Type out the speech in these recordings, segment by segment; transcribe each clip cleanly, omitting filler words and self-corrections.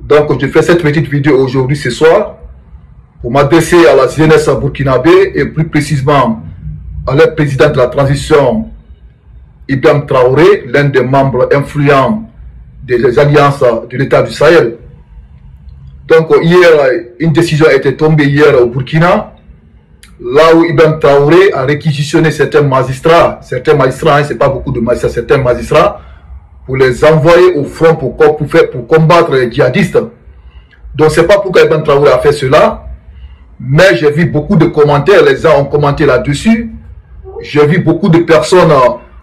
Donc, je fais cette petite vidéo aujourd'hui, ce soir, pour m'adresser à la jeunesse burkinabé et plus précisément à leur président de la transition, Ibrahim Traoré, l'un des membres influents des alliances de l'État du Sahel. Donc, hier, une décision a été tombée hier au Burkina, là où Ibrahim Traoré a réquisitionné certains magistrats, c'est pas beaucoup de magistrats, certains magistrats, pour les envoyer au front pour combattre les djihadistes. Donc, c'est pas pourquoi Ibrahim Traoré a fait cela, mais j'ai vu beaucoup de commentaires, les gens ont commenté là-dessus. J'ai vu beaucoup de personnes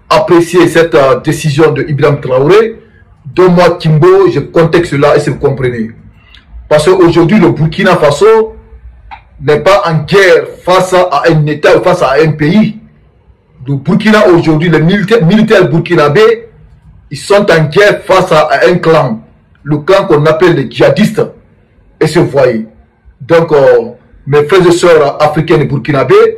apprécier cette décision de Ibrahim Traoré. De moi, Kimbo, je contexte cela et si vous comprenez. Parce qu'aujourd'hui, le Burkina Faso n'est pas en guerre face à un État ou face à un pays. Le Burkina aujourd'hui, les militaires burkinabés, ils sont en guerre face à un clan. Le clan qu'on appelle les djihadistes. Et se voyez. Donc, mes frères et sœurs africains et burkinabés,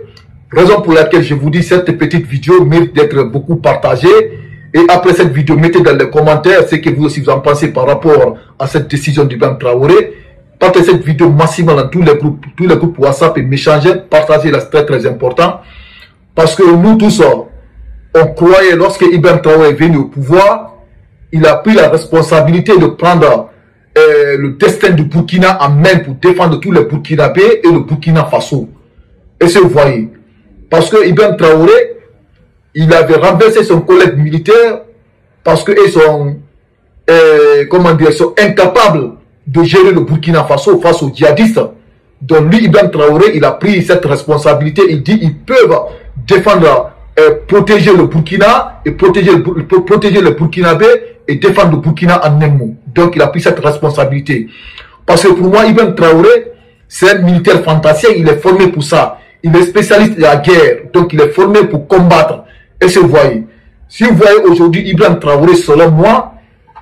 raison pour laquelle je vous dis cette petite vidéo mérite d'être beaucoup partagée. Et après cette vidéo, mettez dans les commentaires ce que vous aussi vous en pensez par rapport à cette décision d'Ibrahim Traoré. Partagez cette vidéo massivement dans tous les groupes WhatsApp et m'échangez, partagez-la, c'est très important. Parce que nous tous, on croyait lorsque Ibrahim Traoré est venu au pouvoir, il a pris la responsabilité de prendre le destin du Burkina en main pour défendre tous les Burkinabés et le Burkina Faso. Et c'est vous voyez. Parce que Ibrahim Traoré, il avait renversé son collègue militaire parce qu'ils sont, sont incapables de gérer le Burkina Faso face aux djihadistes. Donc lui, Ibrahim Traoré, il a pris cette responsabilité. Il dit qu'ils peuvent défendre, protéger le Burkina et protéger le Burkinabé et défendre le Burkina en un mot. Donc il a pris cette responsabilité. Parce que pour moi, Ibrahim Traoré, c'est un militaire fantasien. Il est formé pour ça. Il est spécialiste de la guerre. Donc il est formé pour combattre. Et se voyez. Si vous voyez aujourd'hui Ibrahim Traoré, selon moi,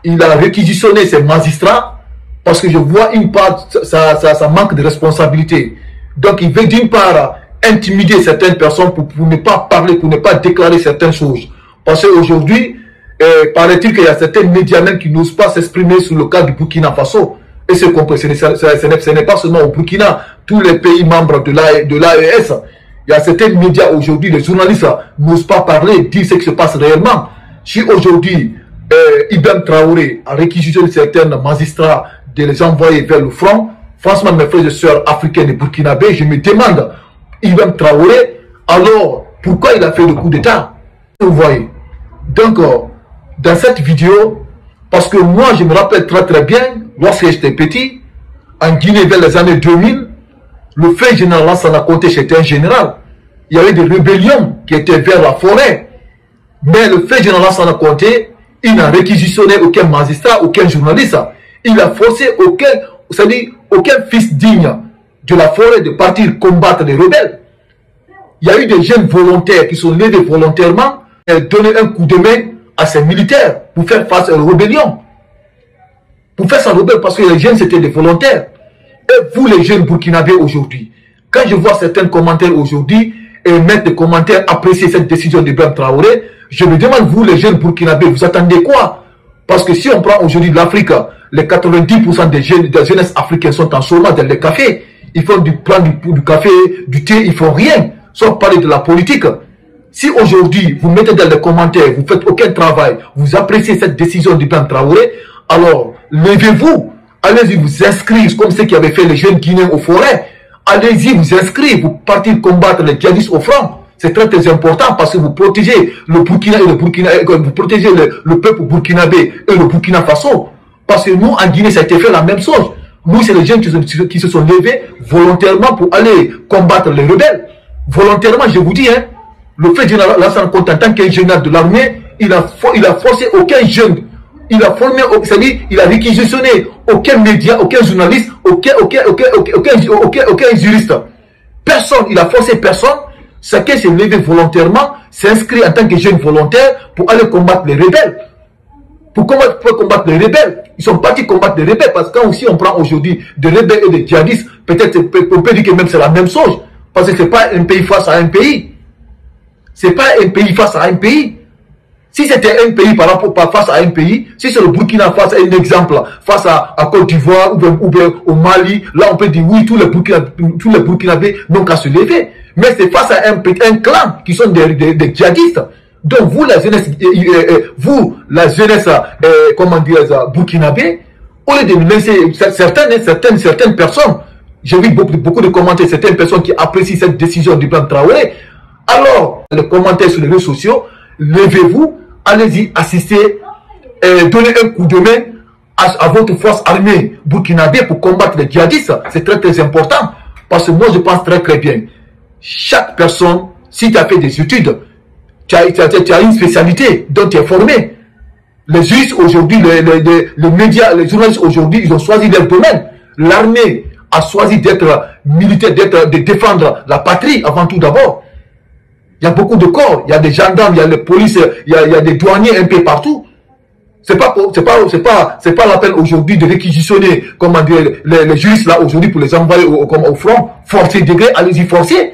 il a réquisitionné ses magistrats parce que je vois une part, ça manque de responsabilité. Donc il veut d'une part intimider certaines personnes pour ne pas parler, pour ne pas déclarer certaines choses. Parce qu'aujourd'hui, paraît-il qu'il y a certains médias même qui n'osent pas s'exprimer sur le cas du Burkina Faso. Et ce n'est pas seulement au Burkina, tous les pays membres de l'AES. Il y a certains médias aujourd'hui, les journalistes n'osent pas parler, dire ce qui se passe réellement. Si aujourd'hui, Ibrahim Traoré a réquisitionné certains magistrats de les envoyer vers le front, franchement, mes frères et sœurs africains et burkinabés, je me demande, Ibrahim Traoré, alors, pourquoi il a fait le coup d'État? Vous voyez. Donc, dans cette vidéo, parce que moi, je me rappelle très bien, lorsque j'étais petit, en Guinée vers les années 2000, le fait général Lansana Conté, c'était un général. Il y avait des rébellions qui étaient vers la forêt. Mais le fait général Lansana Conté, il n'a réquisitionné aucun magistrat, aucun journaliste. Il a forcé aucun fils digne de la forêt de partir combattre les rebelles. Il y a eu des jeunes volontaires qui sont levés volontairement et donné un coup de main à ces militaires pour faire face à la rébellion. Pour faire sa rebelle parce que les jeunes c'était des volontaires. Et vous les jeunes burkinabés aujourd'hui, quand je vois certains commentaires aujourd'hui et mettre des commentaires apprécier cette décision d'Ibrahim Traoré, je me demande vous les jeunes burkinabés, vous attendez quoi? Parce que si on prend aujourd'hui l'Afrique, les 90% des jeunesses africaines sont en chômage dans les cafés. Ils font du café, du thé, ils font rien. Sans parler de la politique. Si aujourd'hui vous mettez dans les commentaires, vous faites aucun travail, vous appréciez cette décision d'Ibrahim Traoré, alors levez-vous, allez-y vous inscrire comme ceux qui avaient fait les jeunes Guinéens aux forêts. Allez-y vous inscrire, vous partez combattre les djihadistes au front. C'est très important parce que vous protégez le Burkina et vous protégez le peuple burkinabé et le Burkina Faso. Parce que nous en Guinée ça a été fait la même chose. Nous c'est les jeunes qui se sont levés volontairement pour aller combattre les rebelles. Volontairement, je vous dis, hein, le fait de Lansana Conté en tant qu'un général de l'armée, il a forcé aucun jeune, il a formé, c'est-à-dire, il a réquisitionné aucun média, aucun journaliste, aucun juriste. Personne, il a forcé personne. Chacun s'est levé volontairement, s'inscrit en tant que jeune volontaire pour aller combattre les rebelles. Pour combattre les rebelles. Ils sont partis combattre les rebelles parce que quand aussi on prend aujourd'hui des rebelles et des djihadistes, peut-être on peut dire que même c'est la même chose. Parce que ce n'est pas un pays face à un pays. Ce n'est pas un pays face à un pays. Si c'était un pays par rapport face à un pays, si c'est le Burkina face à un exemple, face à Côte d'Ivoire ou bien au Mali, là on peut dire oui, tous les Burkinabés n'ont qu'à se lever. Mais c'est face à un clan qui sont des djihadistes. Donc vous, la jeunesse, comment dire, burkinabé, au lieu de laisser certaines personnes, j'ai vu beaucoup de commentaires, certaines personnes qui apprécient cette décision d'Ibrahim Traoré. Alors, les commentaires sur les réseaux sociaux, levez-vous, allez-y, assistez, donnez un coup de main à votre force armée burkinabé pour combattre les djihadistes. C'est très très important. Parce que moi je pense très bien. Chaque personne, si tu as fait des études, tu as une spécialité dont tu es formé. Les juristes aujourd'hui, les médias, les journalistes aujourd'hui, ils ont choisi leur domaine. L'armée a choisi d'être militaire, de défendre la patrie avant tout d'abord. Il y a beaucoup de corps, il y a des gendarmes, il y a les polices, il y a des douaniers un peu partout. C'est pas la peine aujourd'hui de réquisitionner, comment dire, les juristes là aujourd'hui pour les envoyer au front, forcer degré, allez-y forcer.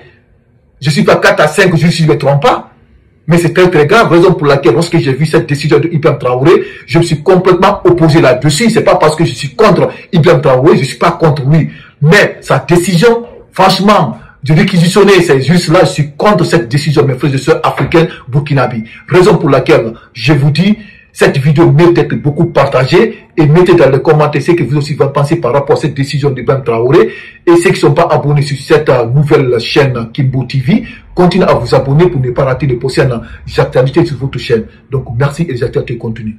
Je suis pas 4 à 5 juristes si je ne me trompe pas. Mais c'est très très grave, raison pour laquelle lorsque j'ai vu cette décision de Ibrahim Traoré, je me suis complètement opposé là-dessus. C'est pas parce que je suis contre Ibrahim Traoré, je suis pas contre lui. Mais sa décision, franchement, de réquisitionner ces juristes-là, je suis contre cette décision, mes frères et sœurs africains, burkinabés. Raison pour laquelle je vous dis, cette vidéo mérite d'être beaucoup partagée et mettez dans les commentaires ce que vous aussi vous pensez par rapport à cette décision d'Ibrahim Traoré. Et ceux qui ne sont pas abonnés sur cette nouvelle chaîne Kimbo TV, continuez à vous abonner pour ne pas rater les prochaines actualités sur votre chaîne. Donc merci et les actualités continuent.